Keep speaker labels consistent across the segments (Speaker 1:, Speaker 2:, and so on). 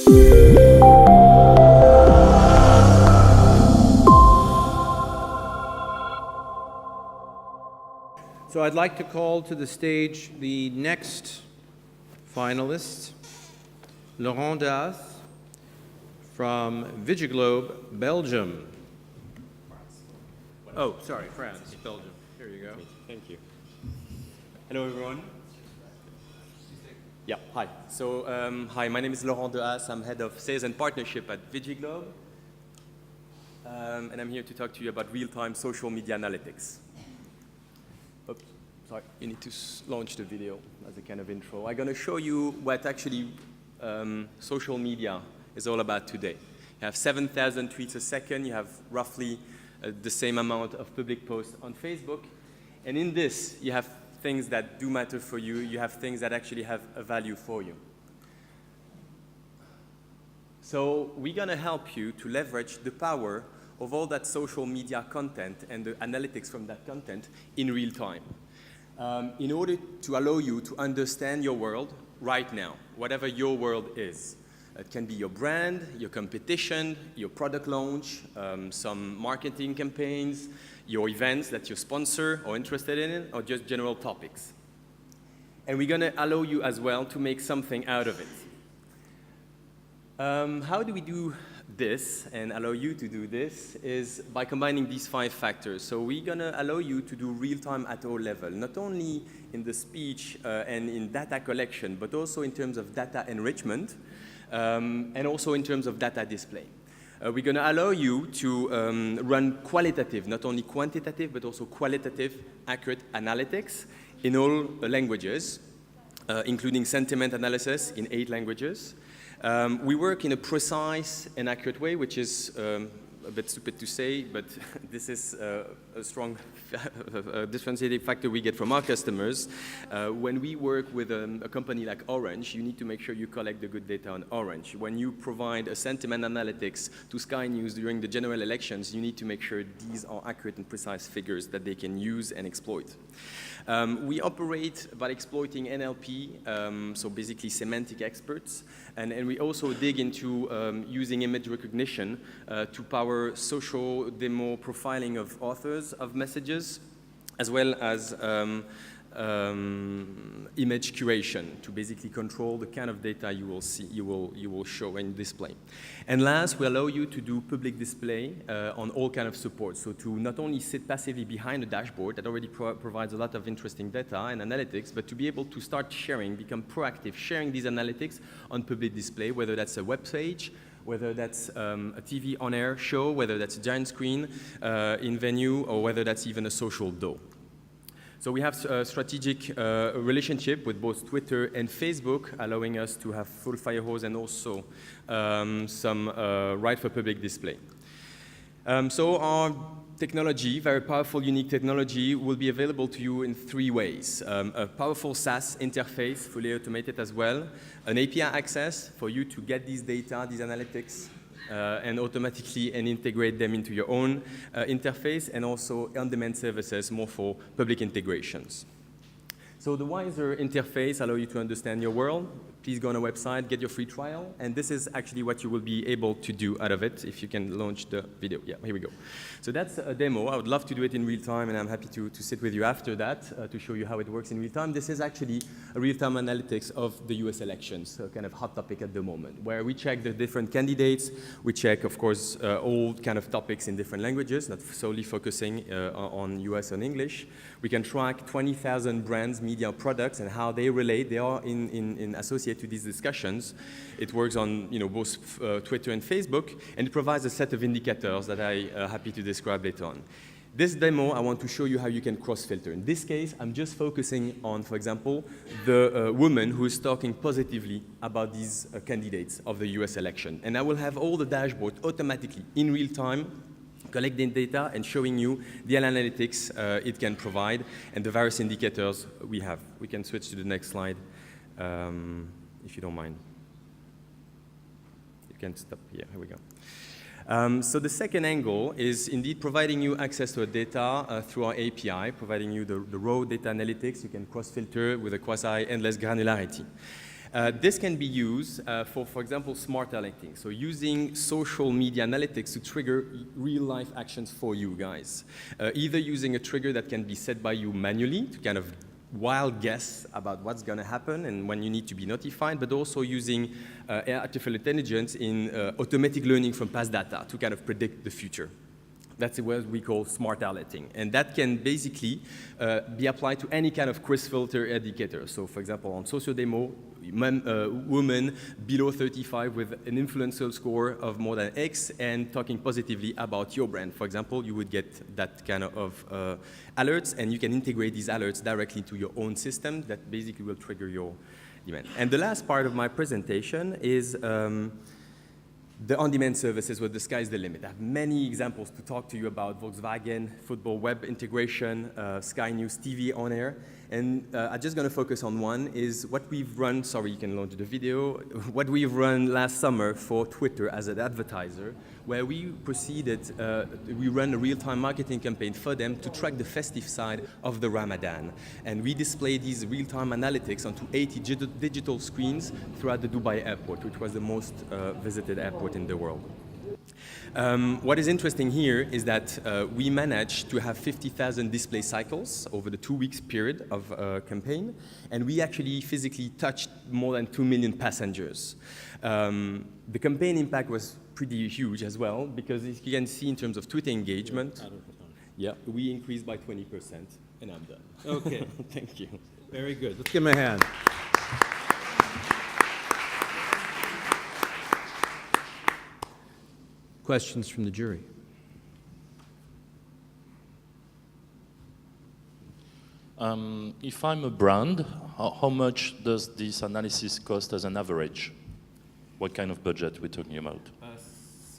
Speaker 1: So I'd like to call to the stage the next finalist, Laurent Dehasse from Vigiglobe, Belgium. Oh, sorry, France, Belgium. Here you go.
Speaker 2: Thank you. Hello, everyone. Yeah, hi. So, hi, my name is Laurent Dehasse. I'm head of sales and partnership at Vigiglobe. And I'm here to talk to you about real-time social media analytics. Oops, sorry, you need to launch the video as a kind of intro. I'm going to show you what actually social media is all about today. You have 7,000 tweets a second. You have roughly the same amount of public posts on Facebook. And in this, you have things that do matter for you. You have things that actually have a value for you. So we're going to help you to leverage the power of all that social media content and the analytics from that content in real time in order to allow you to understand your world right now, whatever your world is. It can be your brand, your competition, your product launch, some marketing campaigns, your events that you sponsor or interested in, or just general topics. And we're going to allow you as well to make something out of it. How do we do this and allow you to do this is by combining these 5 factors. So we're going to allow you to do real-time at all level, not only in the speech and in data collection, but also in terms of data enrichment and also in terms of data display. We're going to allow you to run qualitative, not only quantitative, but also qualitative, accurate analytics in all languages, including sentiment analysis in 8 languages. We work in a precise and accurate way, which is a bit stupid to say, but this is a strong differentiating factor we get from our customers. When we work with a company like Orange, you need to make sure you collect the good data on Orange. When you provide a sentiment analytics to Sky News during the general elections, you need to make sure these are accurate and precise figures that they can use and exploit. We operate by exploiting NLP, so basically semantic experts, and we also dig into using image recognition to power social demo profiling of authors of messages, as well as image curation to basically control the kind of data you will see, you will show and display. And last, we allow you to do public display on all kind of support. So to not only sit passively behind a dashboard that already provides a lot of interesting data and analytics, but to be able to start sharing, become proactive, sharing these analytics on public display, whether that's a web page, whether that's a TV on-air show, whether that's a giant screen in venue, or whether that's even a social DO. So we have a strategic relationship with both Twitter and Facebook, allowing us to have full fire hose and also some right for public display. So our technology, very powerful, unique technology, will be available to you in 3 ways. A powerful SaaS interface, fully automated as well, an API access for you to get these data, these analytics, and automatically and integrate them into your own interface, and also on-demand services more for public integrations. So the wiser interface allows you to understand your world. Please go on our website, get your free trial, and this is actually what you will be able to do out of it if you can launch the video. Yeah, here we go. So that's a demo. I would love to do it in real time, and I'm happy to sit with you after that to show you how it works in real time. This is actually a real-time analytics of the US elections, a kind of hot topic at the moment, where we check the different candidates. We check, of course, all kind of topics in different languages, not solely focusing on US and English. We can track 20,000 brands, media products, and how they relate. They are in associated to these discussions. It works on both Twitter and Facebook, and it provides a set of indicators that I'm happy to describe later on. This demo, I want to show you how you can cross-filter. In this case, I'm just focusing on, for example, the woman who is talking positively about these candidates of the US election. And I will have all the dashboard automatically in real time collecting data and showing you the analytics it can provide and the various indicators we have. We can switch to the next slide if you don't mind. You can stop here. Here we go. So the second angle is indeed providing you access to data through our API, providing you the raw data analytics. You can cross-filter with a quasi-endless granularity. This can be used for example, smart targeting. So using social media analytics to trigger real-life actions for you guys. Either using a trigger that can be set by you manually to kind of wild guess about what's going to happen and when you need to be notified, but also using artificial intelligence in automatic learning from past data to kind of predict the future. That's what we call smart alerting. And that can basically be applied to any kind of quiz filter indicator. So for example, on social demo, woman below 35 with an influencer score of more than X and talking positively about your brand. For example, you would get that kind of alerts, and you can integrate these alerts directly to your own system that basically will trigger your event. And the last part of my presentation is the on-demand services where the sky's the limit. I have many examples to talk to you about: Volkswagen, football web integration, Sky News TV on air. And I'm just going to focus on one, is what we've run, sorry, you can launch the video, what we've run last summer for Twitter as an advertiser, where we we ran a real-time marketing campaign for them to track the festive side of the Ramadan. And we displayed these real-time analytics onto 80 digital screens throughout the Dubai airport, which was the most visited airport in the world. What is interesting here is that we managed to have 50,000 display cycles over the 2 weeks period of campaign, and we actually physically touched more than 2 million passengers. The campaign impact was pretty huge as well, because as you can see in terms of Twitter engagement, yeah, we increased by 20%, and I'm done.
Speaker 1: Okay.
Speaker 2: Thank you.
Speaker 1: Very good. Let's give him a hand. Questions from the jury?
Speaker 3: If I'm a brand, how much does this analysis cost as an average? What kind of budget we're talking about?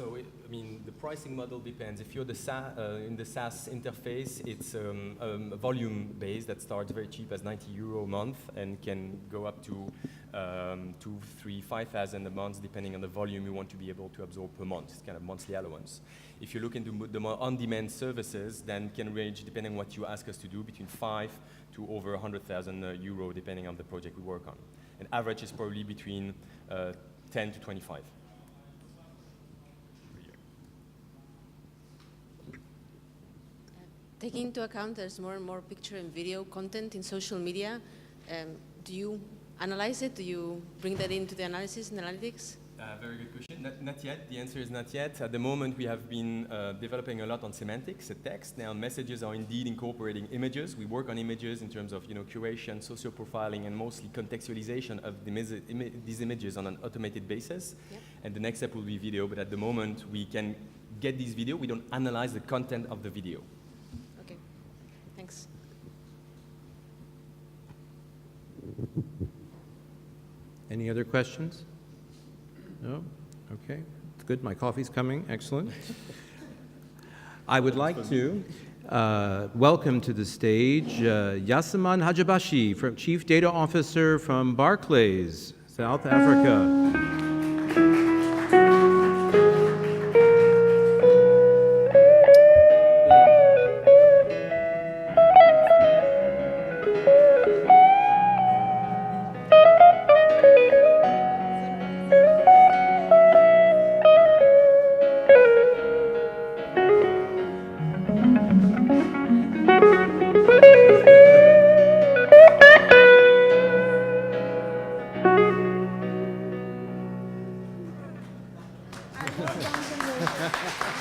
Speaker 2: I mean, the pricing model depends. If you're in the SaaS interface, it's a volume base that starts very cheap as €90 a month and can go up to 2, 3, 5,000 a month, depending on the volume you want to be able to absorb per month. It's kind of monthly allowance. If you look into the more on-demand services, then can range, depending on what you ask us to do, between 5 to over €100,000, depending on the project we work on. And average is probably between 10 to 25.
Speaker 4: Taking into account there's more and more picture and video content in social media, do you analyze it? Do you bring that into the analysis and analytics?
Speaker 2: Very good question. Not yet. The answer is not yet. At the moment, we have been developing a lot on semantics, text. Now, messages are indeed incorporating images. We work on images in terms of curation, social profiling, and mostly contextualization of these images on an automated basis. Yep. And the next step will be video. But at the moment, we can get these video. We don't analyze the content of the video.
Speaker 4: Okay. Thanks.
Speaker 1: Any other questions? No? Okay. It's good. My coffee's coming. Excellent. I would like to welcome to the stage Yasaman Hadjibashi, Chief Data Officer from Barclays, South Africa.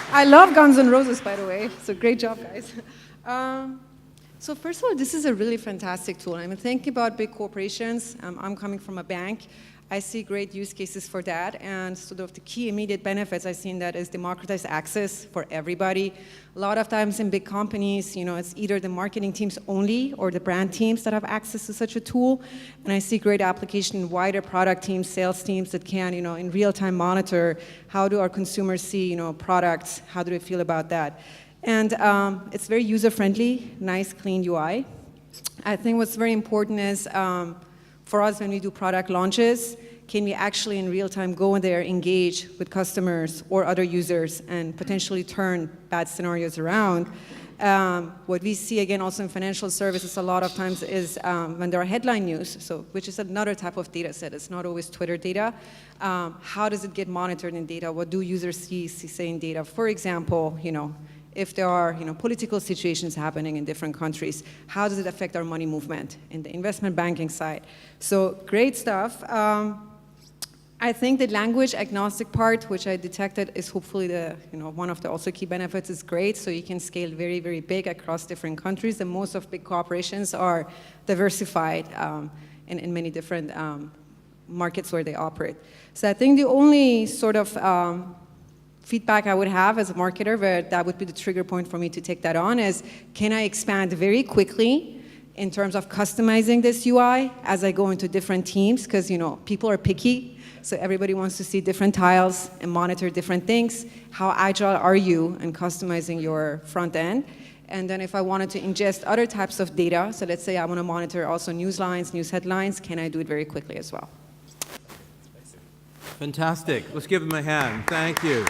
Speaker 5: I love Guns N' Roses, by the way, so great job, guys. So first of all, this is a really fantastic tool. I mean, thinking about big corporations, I'm coming from a bank. I see great use cases for that, and sort of the key immediate benefits I've seen that is democratized access for everybody. A lot of times in big companies, it's either the marketing teams only or the brand teams that have access to such a tool, and I see great application in wider product teams, sales teams that can, in real time monitor how do our consumers see, products, how do they feel about that. And it's very user-friendly, nice, clean UI. I think what's very important is for us, when we do product launches, can we actually in real time go in there, engage with customers or other users and potentially turn bad scenarios around? What we see again also in financial services a lot of times is when there are headline news, so which is another type of data set. It's not always Twitter data. How does it get monitored in data? What do users see in data? For example, if there are political situations happening in different countries, how does it affect our money movement in the investment banking side? So great stuff. I think the language agnostic part, which I detected, is hopefully one of the also key benefits is great. So you can scale very, very big across different countries. And most of big corporations are diversified in many different markets where they operate. So I think the only sort of feedback I would have as a marketer, where that would be the trigger point for me to take that on, is can I expand very quickly in terms of customizing this UI as I go into different teams? Because people are picky. So everybody wants to see different tiles and monitor different things. How agile are you in customizing your front end? And then if I wanted to ingest other types of data, so let's say I want to monitor also news lines, news headlines, can I do it very quickly as well?
Speaker 1: Fantastic. Let's give him a hand. Thank you.